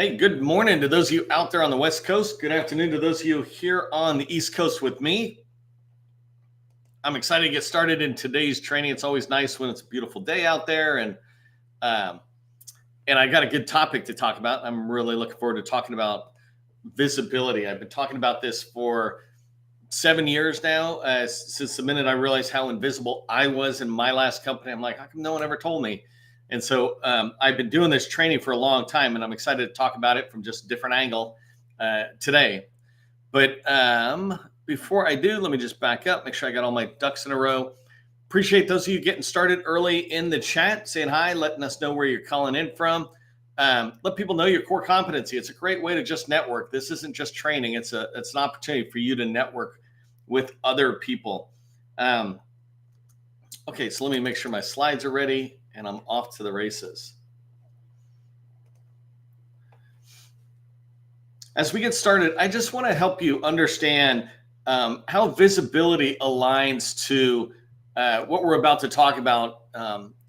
Hey, good morning to those of you out there on the West Coast. Good afternoon to those of you here on the East Coast with me. I'm excited to get started in today's training. It's always nice when it's a beautiful day out there, um, and I got a good topic to talk about. I'm really looking forward to talking about visibility. I've been talking about this for 7 years now, since the minute I realized how invisible I was in my last company. I'm like, how come no one ever told me? And so I've been doing this training for a long time, and I'm excited to talk about it from just a different angle today. But before I do, let me just back up, make sure I got all my ducks in a row. Appreciate those of you getting started early in the chat, saying hi, letting us know where you're calling in from. Let people know your core competency. It's a great way to just network. This isn't just training. It's an opportunity for you to network with other people. Okay, so let me make sure my slides are ready and I'm off to the races. As we get started, I just want to help you understand how visibility aligns to what we're about to talk about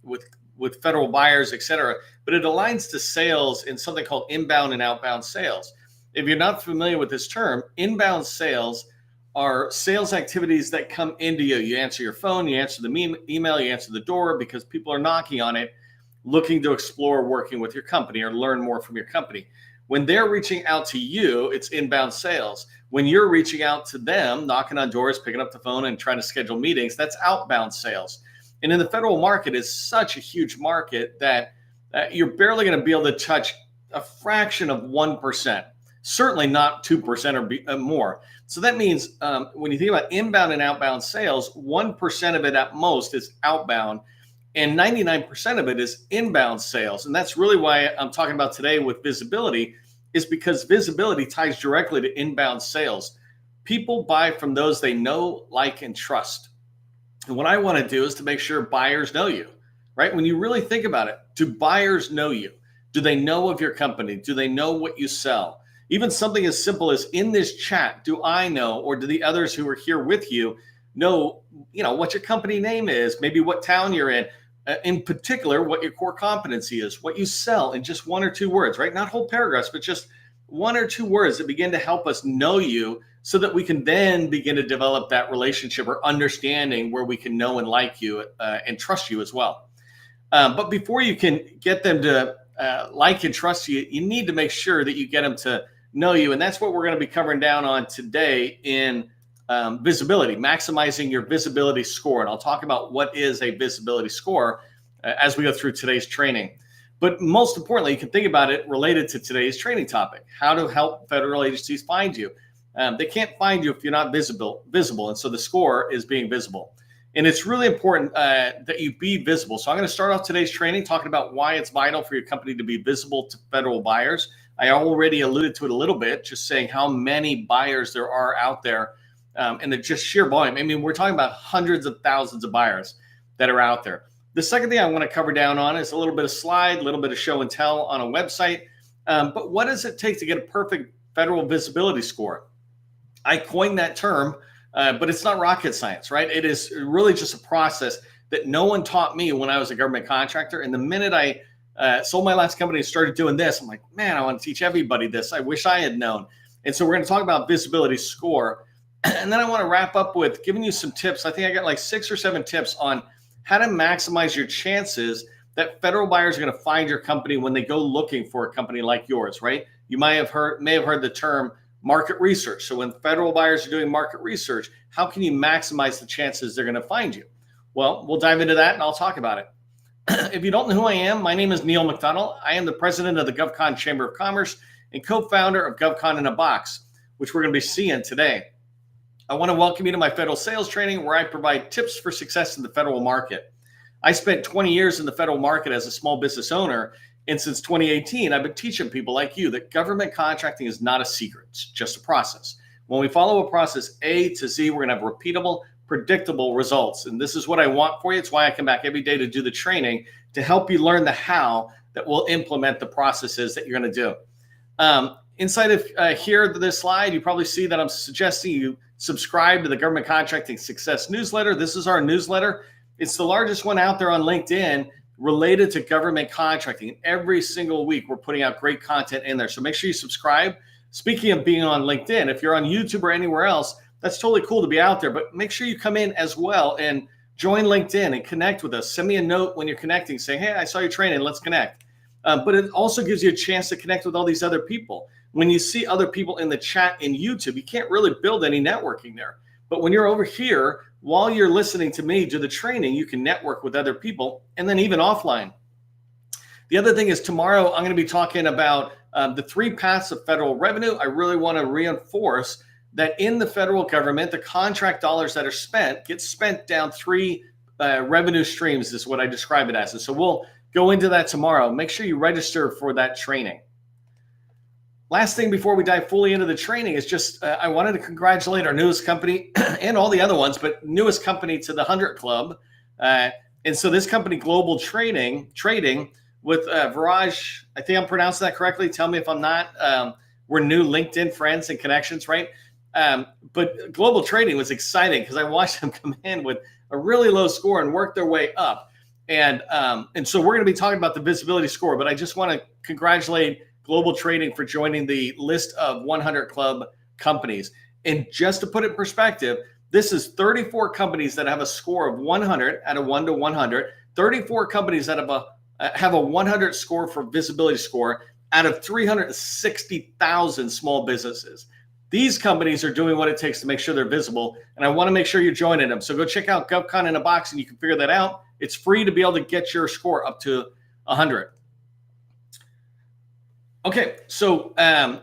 with federal buyers, et cetera. But it aligns to sales in something called inbound and outbound sales. If you're not familiar with this term, inbound sales are sales activities that come into you. You answer your phone, you answer the email, you answer the door because people are knocking on it, looking to explore working with your company or learn more from your company. When they're reaching out to you, it's inbound sales. When you're reaching out to them, knocking on doors, picking up the phone and trying to schedule meetings, that's outbound sales. And in the federal market, it's such a huge market that you're barely going to be able to touch a fraction of 1%, certainly not 2% or more. So that means when you think about inbound and outbound sales, 1% of it at most is outbound, and 99% of it is inbound sales. And that's really why I'm talking about today with visibility, is because visibility ties directly to inbound sales. People buy from those they know, like, and trust. And what I want to do is to make sure buyers know you, right? When you really think about it, do buyers know you? Do they know of your company? Do they know what you sell? Even something as simple as in this chat, do I know, or do the others who are here with you know, what your company name is, maybe what town you're in particular, what your core competency is, what you sell in just one or two words, right? Not whole paragraphs, but just one or two words that begin to help us know you so that we can then begin to develop that relationship or understanding where we can know and like you and trust you as well. But before you can get them to like and trust you, you need to make sure that you get them to know you. And that's what we're going to be covering down on today in visibility, maximizing your visibility score. And I'll talk about what is a visibility score as we go through today's training. But most importantly, you can think about it related to today's training topic, how to help federal agencies find you. They can't find you if you're not visible. And so the score is being visible. And it's really important that you be visible. So I'm going to start off today's training talking about why it's vital for your company to be visible to federal buyers. I already alluded to it a little bit, just saying how many buyers there are out there and the just sheer volume. I mean, we're talking about hundreds of thousands of buyers that are out there. The second thing I want to cover down on is a little bit of slide, a little bit of show and tell on a website. But what does it take to get a perfect federal visibility score? I coined that term, but it's not rocket science, right? It is really just a process that no one taught me when I was a government contractor. And the minute I sold my last company and started doing this, I'm like, man, I want to teach everybody this. I wish I had known. And so we're going to talk about visibility score. And then I want to wrap up with giving you some tips. I think I got like 6 or 7 tips on how to maximize your chances that federal buyers are going to find your company when they go looking for a company like yours, right? You may have heard the term market research. So when federal buyers are doing market research, how can you maximize the chances they're going to find you? Well, we'll dive into that and I'll talk about it. If you don't know who I am, my name is Neil McDonald. I am the president of the GovCon Chamber of Commerce and co-founder of GovCon in a Box, which we're going to be seeing today. I want to welcome you to my federal sales training where I provide tips for success in the federal market. I spent 20 years in the federal market as a small business owner, and since 2018, I've been teaching people like you that government contracting is not a secret, it's just a process. When we follow a process A to Z, we're going to have repeatable, predictable results. And this is what I want for you. It's why I come back every day to do the training to help you learn the how that will implement the processes that you're going to do. Inside of here, this slide, you probably see that I'm suggesting you subscribe to the Government Contracting Success newsletter. This is our newsletter. It's the largest one out there on LinkedIn, related to government contracting. Every single week, we're putting out great content in there. So make sure you subscribe. Speaking of being on LinkedIn, if you're on YouTube or anywhere else, that's totally cool to be out there, but make sure you come in as well and join LinkedIn and connect with us. Send me a note when you're connecting saying, hey, I saw your training, let's connect. But it also gives you a chance to connect with all these other people. When you see other people in the chat in YouTube, you can't really build any networking there. But when you're over here, while you're listening to me do the training, you can network with other people, and then even offline. The other thing is tomorrow I'm going to be talking about the 3 paths of federal revenue. I really want to reinforce that in the federal government, the contract dollars that are spent get spent down 3 revenue streams is what I describe it as. And so we'll go into that tomorrow. Make sure you register for that training. Last thing before we dive fully into the training is just I wanted to congratulate our newest company and all the other ones, but newest company to the 100 Club. And so this company, Global Trading with Viraj, I think I'm pronouncing that correctly. Tell me if I'm not. We're new LinkedIn friends and connections, right? But Global Trading was exciting because I watched them come in with a really low score and work their way up. And so we're going to be talking about the visibility score, but I just want to congratulate Global Trading for joining the list of 100 Club companies. And just to put it in perspective, this is 34 companies that have a score of 100 out of 1 to 100, 34 companies that have a 100 score for visibility score out of 360,000 small businesses. These companies are doing what it takes to make sure they're visible, and I want to make sure you're joining them. So go check out GovCon in a Box, and you can figure that out. It's free to be able to get your score up to 100. Okay, so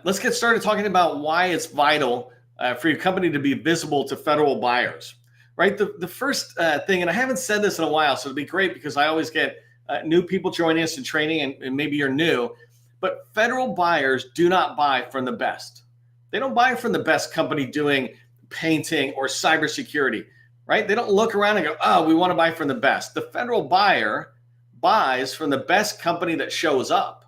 let's get started talking about why it's vital for your company to be visible to federal buyers, right? The first thing, and I haven't said this in a while, so it'd be great because I always get new people joining us in training, and maybe you're new, but federal buyers do not buy from the best. They don't buy from the best company doing painting or cybersecurity, right? They don't look around and go, oh, we want to buy from the best. The federal buyer buys from the best company that shows up.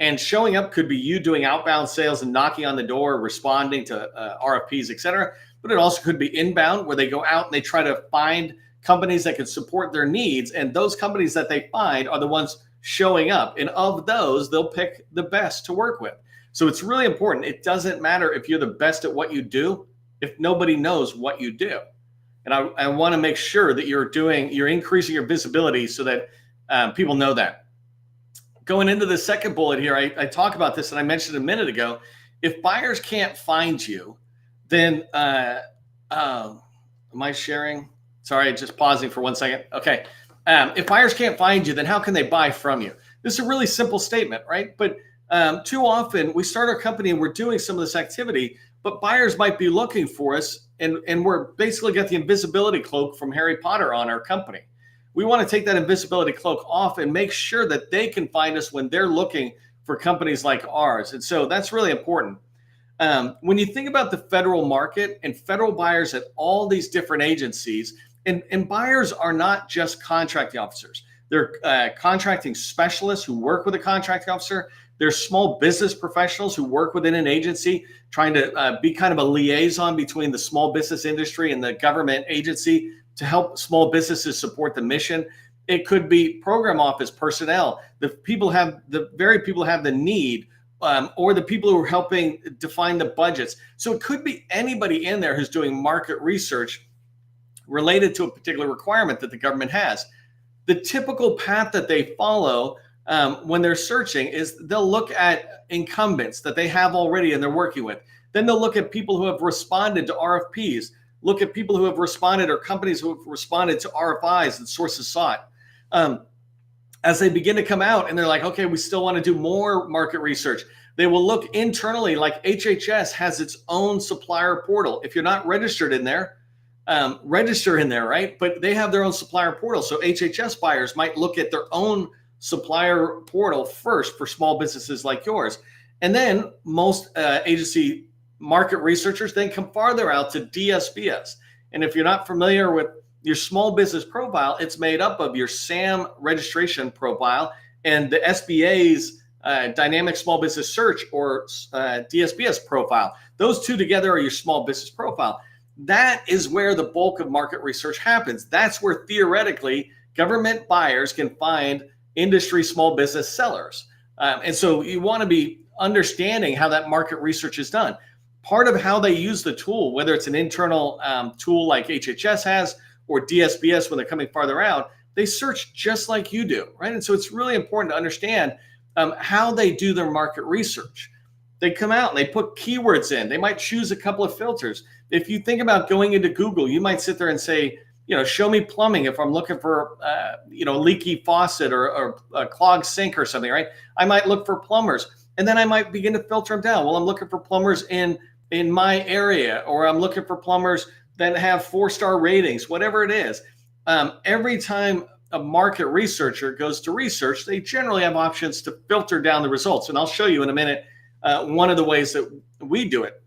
And showing up could be you doing outbound sales and knocking on the door, responding to RFPs, et cetera. But it also could be inbound, where they go out and they try to find companies that can support their needs. And those companies that they find are the ones showing up. And of those, they'll pick the best to work with. So it's really important. It doesn't matter if you're the best at what you do, if nobody knows what you do. And I want to make sure that you're increasing your visibility so that people know that. Going into the second bullet here, I talk about this, and I mentioned a minute ago. If buyers can't find you, then am I sharing? Sorry, just pausing for 1 second. Okay. If buyers can't find you, then how can they buy from you? This is a really simple statement, right? But too often we start our company and we're doing some of this activity, but buyers might be looking for us, and we're basically got the invisibility cloak from Harry Potter on our company. We want to take that invisibility cloak off and make sure that they can find us when they're looking for companies like ours. And so that's really important. When you think about the federal market and federal buyers at all these different agencies, and buyers are not just contracting officers. They're contracting specialists who work with a contracting officer. They're small business professionals who work within an agency, trying to be kind of a liaison between the small business industry and the government agency to help small businesses support the mission. It could be program office personnel, the very people who have the need, or the people who are helping define the budgets. So it could be anybody in there who's doing market research related to a particular requirement that the government has. The typical path that they follow when they're searching is they'll look at incumbents that they have already and they're working with. Then they'll look at people who have responded to RFPs, look at people who have responded or companies who have responded to RFIs and sources sought. As they begin to come out and they're like, okay, we still want to do more market research, they will look internally. Like HHS has its own supplier portal. If you're not registered in there, register in there, right? But they have their own supplier portal. So HHS buyers might look at their own supplier portal first for small businesses like yours. And then most agency market researchers then come farther out to DSBS. And if you're not familiar with your small business profile, it's made up of your SAM registration profile and the SBA's dynamic small business search, or DSBS profile. Those two together are your small business profile. That is where the bulk of market research happens. That's where theoretically government buyers can find industry small business sellers. And so you want to be understanding how that market research is done. Part of how they use the tool, whether it's an internal tool like HHS has or DSBS when they're coming farther out, they search just like you do, right? And so it's really important to understand how they do their market research. They come out and they put keywords in. They might choose a couple of filters. If you think about going into Google, you might sit there and say, show me plumbing if I'm looking for, a leaky faucet or a clogged sink or something, right? I might look for plumbers, and then I might begin to filter them down. Well, I'm looking for plumbers in my area, or I'm looking for plumbers that have 4-star ratings, whatever it is. Every time a market researcher goes to research, they generally have options to filter down the results. And I'll show you in a minute one of the ways that we do it.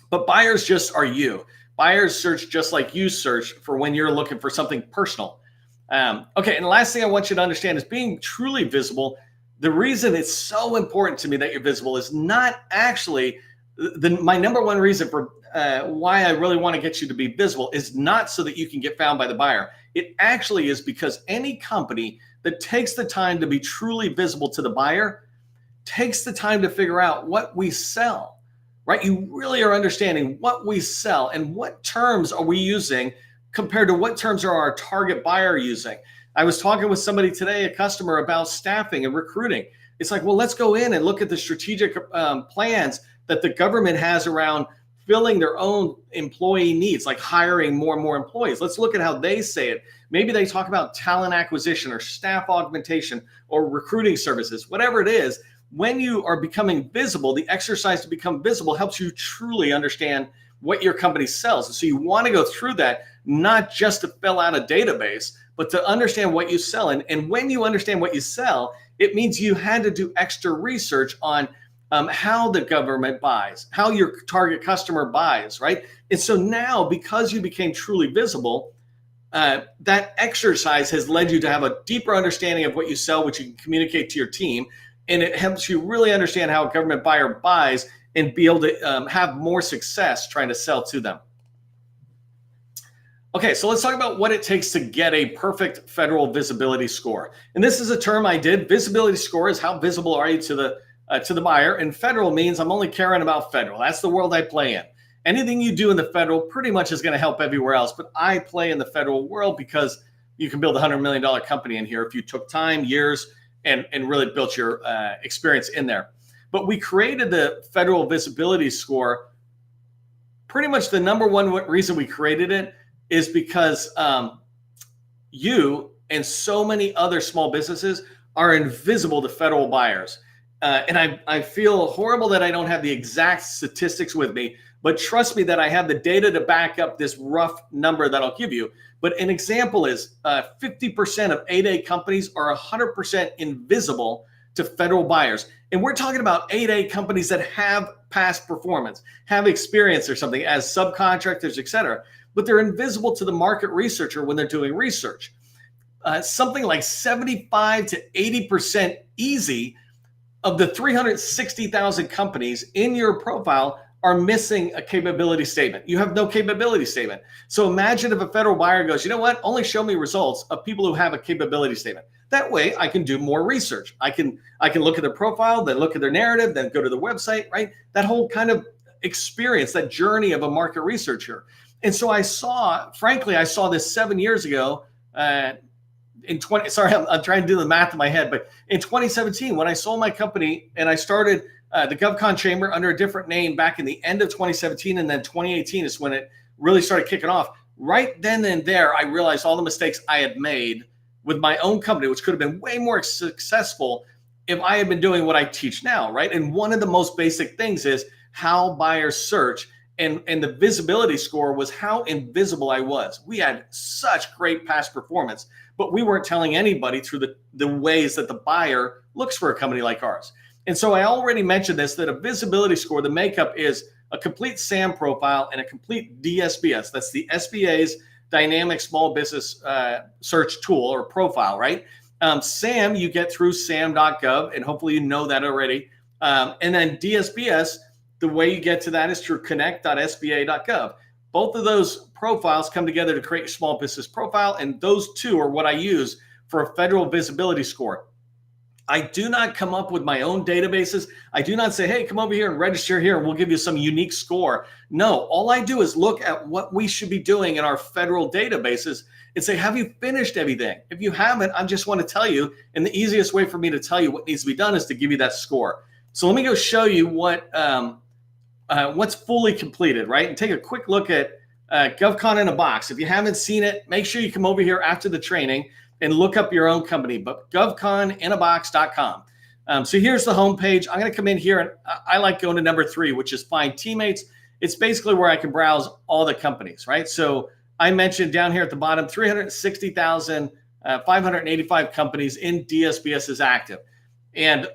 But buyers just are you. Buyers search just like you search for when you're looking for something personal. Okay, and the last thing I want you to understand is being truly visible. The reason it's so important to me that you're visible is not actually my number one reason for why I really want to get you to be visible is not so that you can get found by the buyer. It actually is because any company that takes the time to be truly visible to the buyer takes the time to figure out what we sell, right? You really are understanding what we sell and what terms are we using compared to what terms are our target buyer using. I was talking with somebody today, a customer, about staffing and recruiting. It's like, well, let's go in and look at the strategic plans that the government has around filling their own employee needs, like hiring more and more employees. Let's look at how they say it. Maybe they talk about talent acquisition or staff augmentation or recruiting services, whatever it is. When you are becoming visible, the exercise to become visible helps you truly understand what your company sells. And so you want to go through that, not just to fill out a database, but to understand what you sell. And when you understand what you sell, it means you had to do extra research on how the government buys, how your target customer buys, right? And so now, because you became truly visible, that exercise has led you to have a deeper understanding of what you sell, which you can communicate to your team. And it helps you really understand how a government buyer buys and be able to have more success trying to sell to them. Okay, so let's talk about what it takes to get a perfect federal visibility score. And this is a term I did. Visibility score is how visible are you to the buyer, and federal means I'm only caring about federal. That's the world I play in. Anything you do in the federal pretty much is going to help everywhere else, but I play in the federal world because you can build a $100 million company in here if you took time, years, and really built your experience in there. But we created the federal visibility score. Pretty much the number one reason we created it is because you and so many other small businesses are invisible to federal buyers. And I feel horrible that I don't have the exact statistics with me, but trust me that I have the data to back up this rough number that I'll give you. But an example is 50% of 8A companies are 100% invisible to federal buyers. And we're talking about 8A companies that have past performance, have experience or something as subcontractors, et cetera, but they're invisible to the market researcher when they're doing research. Something like 75 to 80% easy of the 360,000 companies in your profile are missing a capability statement. You have no capability statement. So imagine if a federal buyer goes, you know what, only show me results of people who have a capability statement. That way I can do more research. I can look at their profile, then look at their narrative, then go to the website, right? That whole kind of experience, that journey of a market researcher. And so I saw this 7 years ago, I'm trying to do the math in my head, but in 2017, when I sold my company and I started the GovCon Chamber under a different name back in the end of 2017, and then 2018 is when it really started kicking off. Right then and there, I realized all the mistakes I had made with my own company, which could have been way more successful if I had been doing what I teach now, right? And one of the most basic things is how buyers search, and the visibility score was how invisible I was. We had such great past performance, but we weren't telling anybody through the ways that the buyer looks for a company like ours. And so I already mentioned this, that a visibility score, the makeup is a complete SAM profile and a complete DSBS. That's the SBA's Dynamic Small Business Search Tool or profile, right? SAM you get through sam.gov, and hopefully you know that already. And then DSBS, the way you get to that is through connect.sba.gov. Both of those profiles come together to create a small business profile, and those two are what I use for a federal visibility score. I do not come up with my own databases. I do not say, hey, come over here and register here and we'll give you some unique score. No, all I do is look at what we should be doing in our federal databases and say, have you finished everything? If you haven't, I just want to tell you, and the easiest way for me to tell you what needs to be done is to give you that score. So let me go show you what's fully completed, right? And take a quick look at GovCon in a box. If you haven't seen it, make sure you come over here after the training and look up your own company, but govconinabox.com. So here's the homepage. I'm going to come in here, and I like going to number 3, which is Find Teammates. It's basically where I can browse all the companies, right? So I mentioned down here at the bottom, 360,585 companies in DSBS is active. And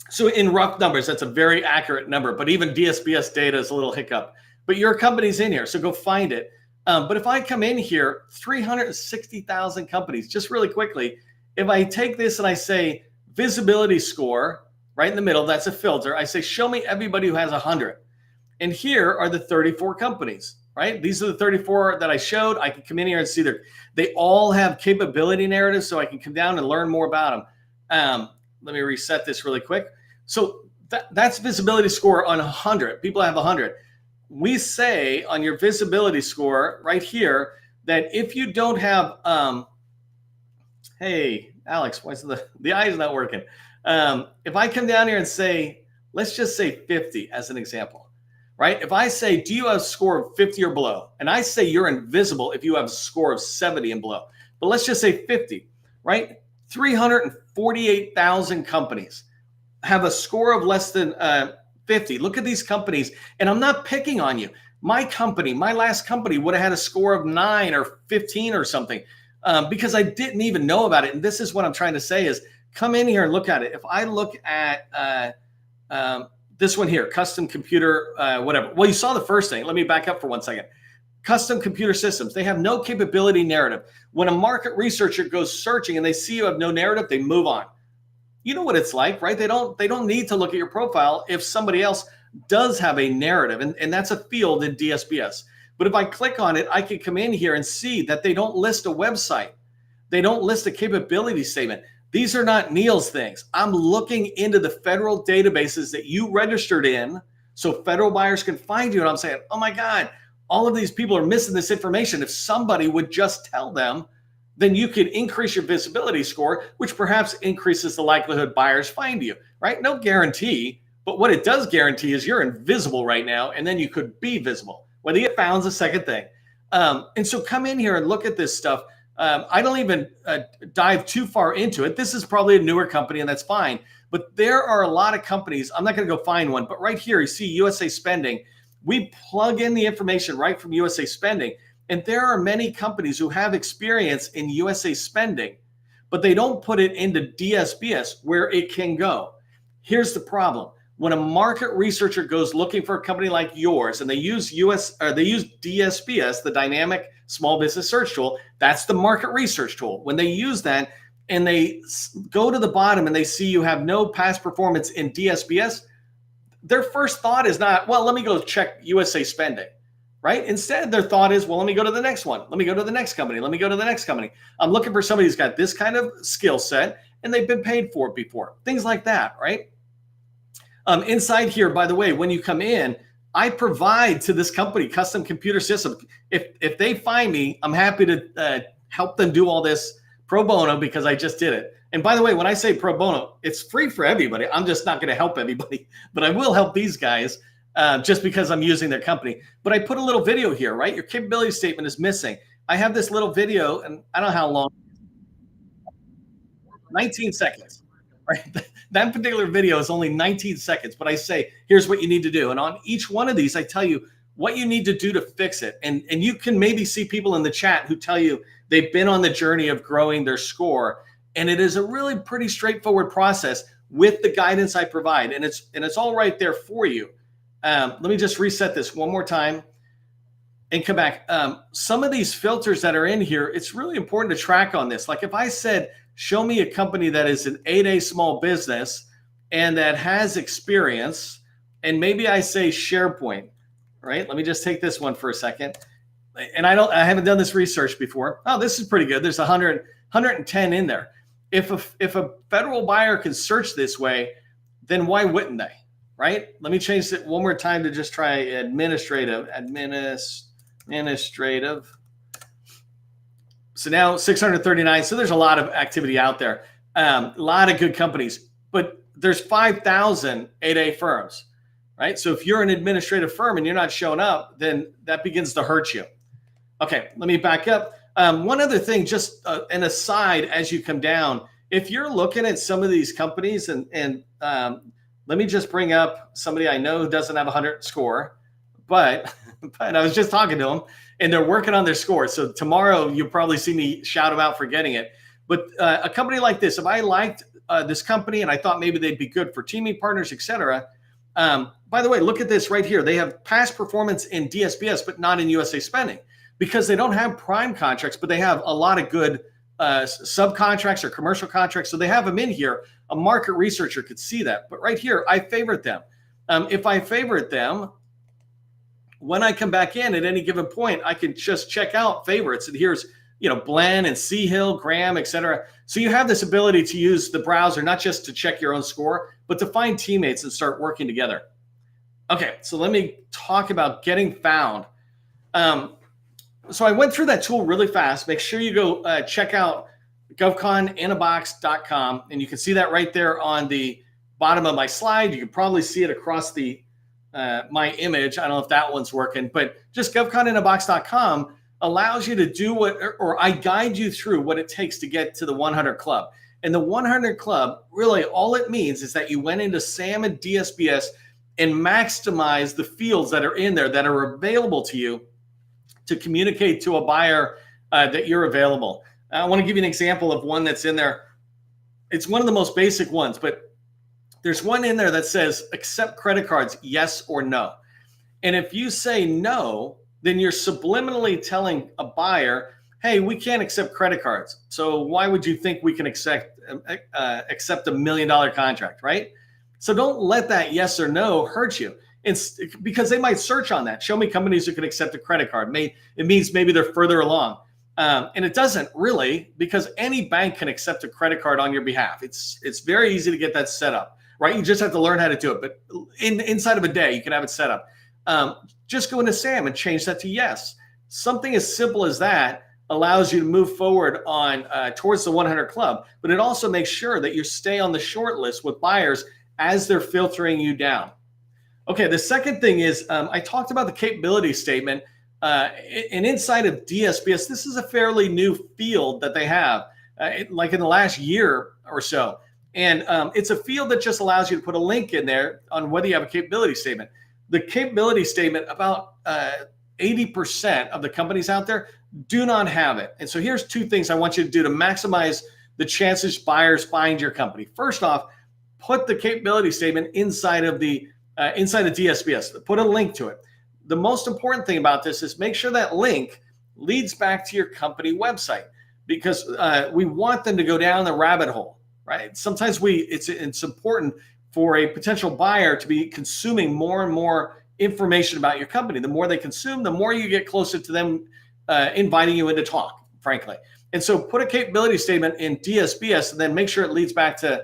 so in rough numbers, that's a very accurate number, but even DSBS data is a little hiccup. But your company's in here, so go find it. But if I come in here, 360,000 companies, just really quickly, if I take this and I say visibility score, right in the middle, that's a filter. I say, show me everybody who has 100. And here are the 34 companies, right? These are the 34 that I showed. I can come in here and see they all have capability narratives, so I can come down and learn more about them. Let me reset this really quick. So that's visibility score on 100. People have 100. We say on your visibility score right here that if you don't have, hey, Alex, why is the eye is not working? If I come down here and say, let's just say 50 as an example, right? If I say, do you have a score of 50 or below? And I say you're invisible if you have a score of 70 and below. But let's just say 50, right? 348,000 companies have a score of less than 50. Look at these companies, and I'm not picking on you. My company, my last company would have had a score of 9 or 15 or something because I didn't even know about it. And this is what I'm trying to say is come in here and look at it. If I look at this one here, custom computer, whatever. Well, you saw the first thing. Let me back up for 1 second. Custom computer systems, they have no capability narrative. When a market researcher goes searching and they see you have no narrative, they move on. You know what it's like, right? They don't need to look at your profile if somebody else does have a narrative, and that's a field in DSBS. But if I click on it, I can come in here and see that they don't list a website. They don't list a capability statement. These are not Neil's things. I'm looking into the federal databases that you registered in so federal buyers can find you. And I'm saying, oh my God, all of these people are missing this information. If somebody would just tell them, then you could increase your visibility score, which perhaps increases the likelihood buyers find you, right? No guarantee, but what it does guarantee is you're invisible right now, and then you could be visible. Whether you get found is the second thing. And so come in here and look at this stuff. I don't even dive too far into it. This is probably a newer company, and that's fine. But there are a lot of companies. I'm not going to go find one, but right here, you see USA Spending. We plug in the information right from USA Spending. And there are many companies who have experience in USA Spending, but they don't put it into DSBS where it can go. Here's the problem. When a market researcher goes looking for a company like yours and they use DSBS, the Dynamic Small Business Search Tool, that's the market research tool. When they use that and they go to the bottom and they see you have no past performance in DSBS, their first thought is not, well, let me go check USA Spending. Right? Instead, their thought is, well, let me go to the next one. Let me go to the next company. Let me go to the next company. I'm looking for somebody who's got this kind of skill set and they've been paid for it before. Things like that, right? Inside here, by the way, when you come in, I provide to this company custom computer systems. If they find me, I'm happy to help them do all this pro bono because I just did it. And by the way, when I say pro bono, it's free for everybody. I'm just not going to help everybody, but I will help these guys. Just because I'm using their company. But I put a little video here, right? Your capability statement is missing. I have this little video, and I don't know how long, 19 seconds, right? That particular video is only 19 seconds, but I say, here's what you need to do. And on each one of these, I tell you what you need to do to fix it. And you can maybe see people in the chat who tell you they've been on the journey of growing their score. And it is a really pretty straightforward process with the guidance I provide. And it's all right there for you. Let me just reset this one more time and come back. Some of these filters that are in here, it's really important to track on this. Like if I said, show me a company that is an 8A small business and that has experience, and maybe I say SharePoint, right? Let me just take this one for a second. And I haven't done this research before. Oh, this is pretty good. There's 110 in there. if a federal buyer can search this way, then why wouldn't they? Right? Let me change it one more time to just try administrative. So now 639. So there's a lot of activity out there. A lot of good companies, but there's 5,000 8A firms, right? So if you're an administrative firm and you're not showing up, then that begins to hurt you. Okay, let me back up. One other thing, just an aside as you come down, if you're looking at some of these companies and let me just bring up somebody I know who doesn't have a 100 score, but I was just talking to them and they're working on their score. So tomorrow you'll probably see me shout them out for getting it. But a company like this, if I liked this company and I thought maybe they'd be good for teaming partners, et cetera. By the way, look at this right here. They have past performance in DSPS, but not in USA Spending because they don't have prime contracts, but they have a lot of good subcontracts or commercial contracts. So they have them in here. A market researcher could see that. But right here, I favorite them. If I favorite them, when I come back in at any given point, I can just check out favorites. And here's, Blen and Seahill, Graham, et cetera. So you have this ability to use the browser, not just to check your own score, but to find teammates and start working together. Okay, so let me talk about getting found. So I went through that tool really fast. Make sure you go check out govconinabox.com, and you can see that right there on the bottom of my slide. You can probably see it across the my image. I don't know if that one's working, but just govconinabox.com allows you to do or I guide you through what it takes to get to the 100 Club. And the 100 Club, really all it means is that you went into SAM and DSPS and maximize the fields that are in there that are available to you to communicate to a buyer that you're available. I want to give you an example of one that's in there. It's one of the most basic ones, but there's one in there that says accept credit cards, yes or no. And if you say no, then you're subliminally telling a buyer, hey, we can't accept credit cards. So why would you think we can accept $1 million contract, right? So don't let that yes or no hurt you. It's because they might search on that. Show me companies who can accept a credit card. It means maybe they're further along. And it doesn't really, because any bank can accept a credit card on your behalf. It's very easy to get that set up, right? You just have to learn how to do it. But inside of a day, you can have it set up. Just go into SAM and change that to yes. Something as simple as that allows you to move forward on towards the 100 Club, but it also makes sure that you stay on the short list with buyers as they're filtering you down. Okay, the second thing is I talked about the capability statement. And inside of DSPS, this is a fairly new field that they have, like in the last year or so. And it's a field that just allows you to put a link in there on whether you have a capability statement. The capability statement, about 80% of the companies out there do not have it. And so here's two things I want you to do to maximize the chances buyers find your company. First off, put the capability statement inside of DSPS. Put a link to it. The most important thing about this is make sure that link leads back to your company website, because we want them to go down the rabbit hole, right? Sometimes it's important for a potential buyer to be consuming more and more information about your company. The more they consume, the more you get closer to them inviting you in to talk, frankly. And so put a capability statement in DSPS and then make sure it leads back to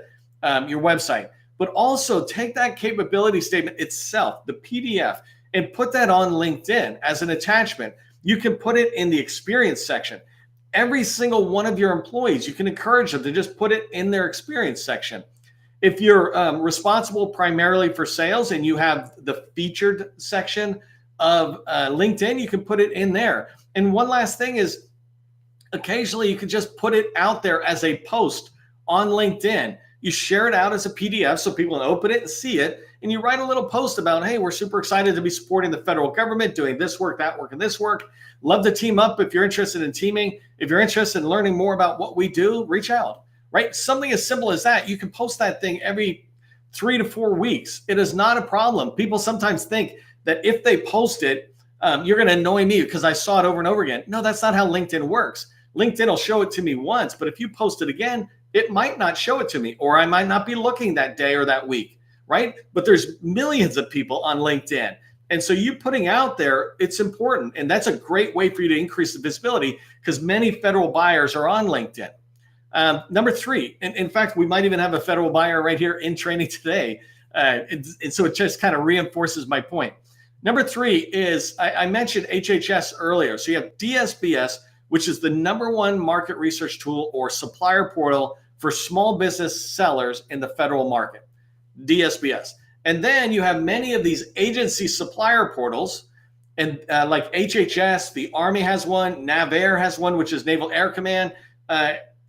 your website. But also take that capability statement itself, the PDF, and put that on LinkedIn as an attachment. You can put it in the experience section. Every single one of your employees, you can encourage them to just put it in their experience section. If you're responsible primarily for sales and you have the featured section of LinkedIn, you can put it in there. And one last thing is, occasionally you can just put it out there as a post on LinkedIn. You share it out as a PDF so people can open it and see it. And you write a little post about, hey, we're super excited to be supporting the federal government, doing this work, that work, and this work. Love to team up if you're interested in teaming. If you're interested in learning more about what we do, reach out, right? Something as simple as that. You can post that thing every 3 to 4 weeks. It is not a problem. People sometimes think that if they post it, you're going to annoy me because I saw it over and over again. No, that's not how LinkedIn works. LinkedIn will show it to me once, but if you post it again, it might not show it to me, or I might not be looking that day or that week, right? But there's millions of people on LinkedIn. And so you putting out there, it's important. And that's a great way for you to increase the visibility because many federal buyers are on LinkedIn. Number three, and in fact, we might even have a federal buyer right here in training today. And so it just kind of reinforces my point. Number three is I mentioned HHS earlier. So you have DSBS, which is the number one market research tool or supplier portal for small business sellers in the federal market, DSBS. And then you have many of these agency supplier portals, and like HHS, the Army has one, NAVAIR has one, which is Naval Air Command.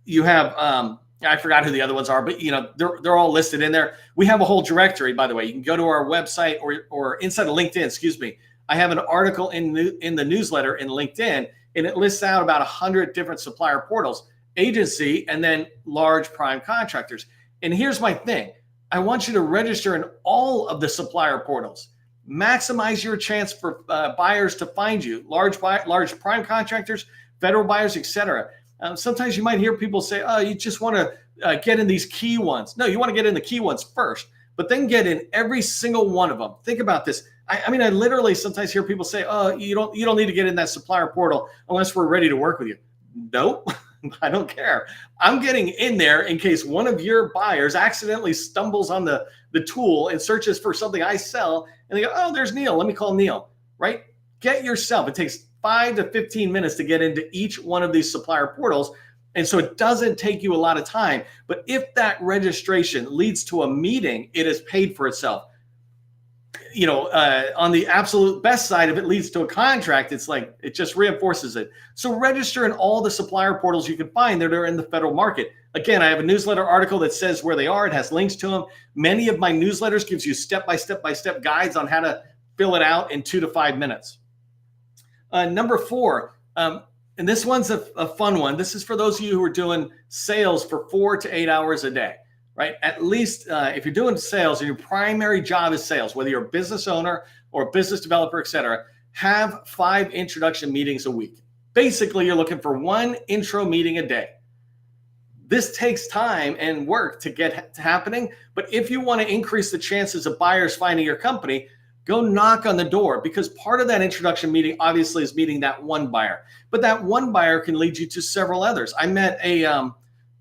You have I forgot who the other ones are, but they're all listed in there. We have a whole directory, by the way. You can go to our website or inside of LinkedIn. Excuse me. I have an article in the newsletter in LinkedIn, and it lists out about 100 different supplier portals, agency, and then large prime contractors. And here's my thing: I want you to register in all of the supplier portals. Maximize your chance for buyers to find you, large prime contractors, federal buyers, etc. Sometimes you might hear people say, oh, you just want to get in these key ones. No, you want to get in the key ones first, but then get in every single one of them. Think about this. I mean, I literally sometimes hear people say, oh, you don't need to get in that supplier portal unless we're ready to work with you. Nope, I don't care. I'm getting in there in case one of your buyers accidentally stumbles on the tool and searches for something I sell, and they go, oh, there's Neil. Let me call Neil, right? Get yourself. It takes 5 to 15 minutes to get into each one of these supplier portals. And so it doesn't take you a lot of time. But if that registration leads to a meeting, it has paid for itself. On the absolute best side, if it leads to a contract, it's like it just reinforces it. So register in all the supplier portals you can find that are in the federal market. Again, I have a newsletter article that says where they are. It has links to them. Many of my newsletters gives you step-by-step guides on how to fill it out in 2 to 5 minutes. Number four, and this one's a fun one. This is for those of you who are doing sales for 4 to 8 hours a day, right? At least if you're doing sales and your primary job is sales, whether you're a business owner or a business developer, et cetera, have 5 introduction meetings a week. Basically, you're looking for 1 intro meeting a day. This takes time and work to get happening, but if you want to increase the chances of buyers finding your company, go knock on the door, because part of that introduction meeting obviously is meeting that one buyer, but that one buyer can lead you to several others. I met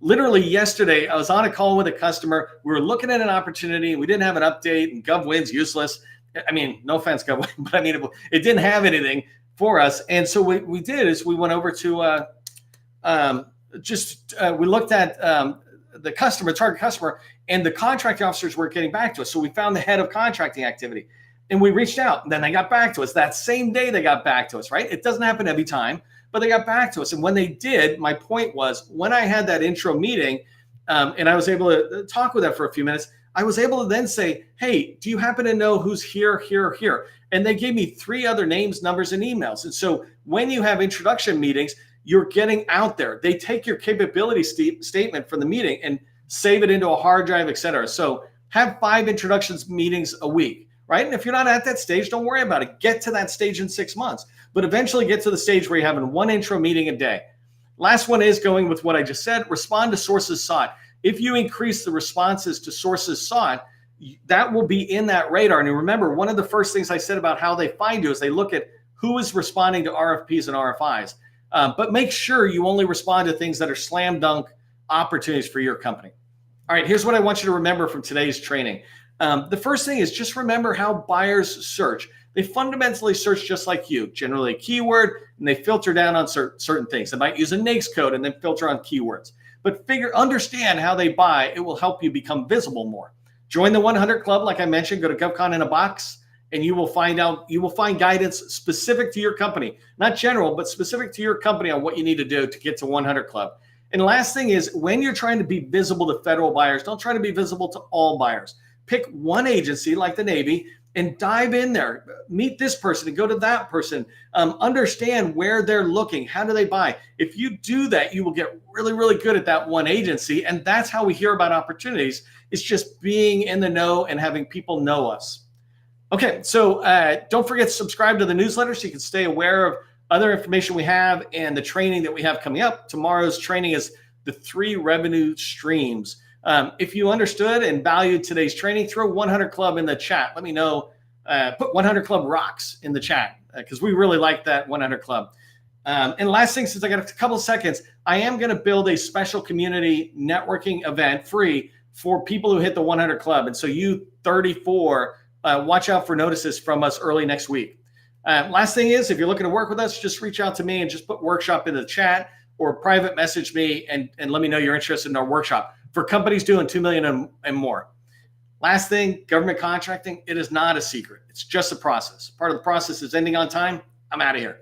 literally yesterday, I was on a call with a customer. We were looking at an opportunity. We didn't have an update, and GovWin's useless. I mean, no offense, GovWin, but I mean, it didn't have anything for us. And so what we did is we went over to we looked at the target customer, and the contracting officers weren't getting back to us. So we found the head of contracting activity. And we reached out, and then they got back to us. That same day they got back to us, right? It doesn't happen every time, but they got back to us. And when they did, my point was, when I had that intro meeting and I was able to talk with them for a few minutes, I was able to then say, hey, do you happen to know who's here, here, here? And they gave me 3 other names, numbers, and emails. And so when you have introduction meetings, you're getting out there. They take your capability statement from the meeting and save it into a hard drive, et cetera. So have 5 introductions meetings a week. Right? And if you're not at that stage, don't worry about it. Get to that stage in 6 months, but eventually get to the stage where you're having 1 intro meeting a day. Last one is going with what I just said, respond to sources sought. If you increase the responses to sources sought, that will be in that radar. And remember, one of the first things I said about how they find you is they look at who is responding to RFPs and RFIs. But make sure you only respond to things that are slam dunk opportunities for your company. All right, here's what I want you to remember from today's training. The first thing is just remember how buyers search. They fundamentally search just like you, generally a keyword, and they filter down on certain things. They might use a NAICS code and then filter on keywords. But understand how they buy. It will help you become visible more. Join the 100 Club, like I mentioned. Go to GovCon in a Box, and you will find guidance specific to your company, not general, but specific to your company on what you need to do to get to 100 Club. And last thing is, when you're trying to be visible to federal buyers, don't try to be visible to all buyers. Pick one agency like the Navy and dive in there. Meet this person and go to that person. Understand where they're looking. How do they buy? If you do that, you will get really, really good at that one agency. And that's how we hear about opportunities. It's just being in the know and having people know us. Okay, so don't forget to subscribe to the newsletter so you can stay aware of other information we have and the training that we have coming up. Tomorrow's training is the 3 revenue streams. If you understood and valued today's training, throw 100 Club in the chat. Let me know. Put 100 Club rocks in the chat because we really like that 100 Club. And last thing, since I got a couple of seconds, I am going to build a special community networking event free for people who hit the 100 club. And so you 34, watch out for notices from us early next week. Last thing is, if you're looking to work with us, just reach out to me and just put workshop in the chat or private message me and let me know you're interested in our workshop for companies doing 2 million and more. Last thing, government contracting, it is not a secret. It's just a process. Part of the process is ending on time. I'm out of here.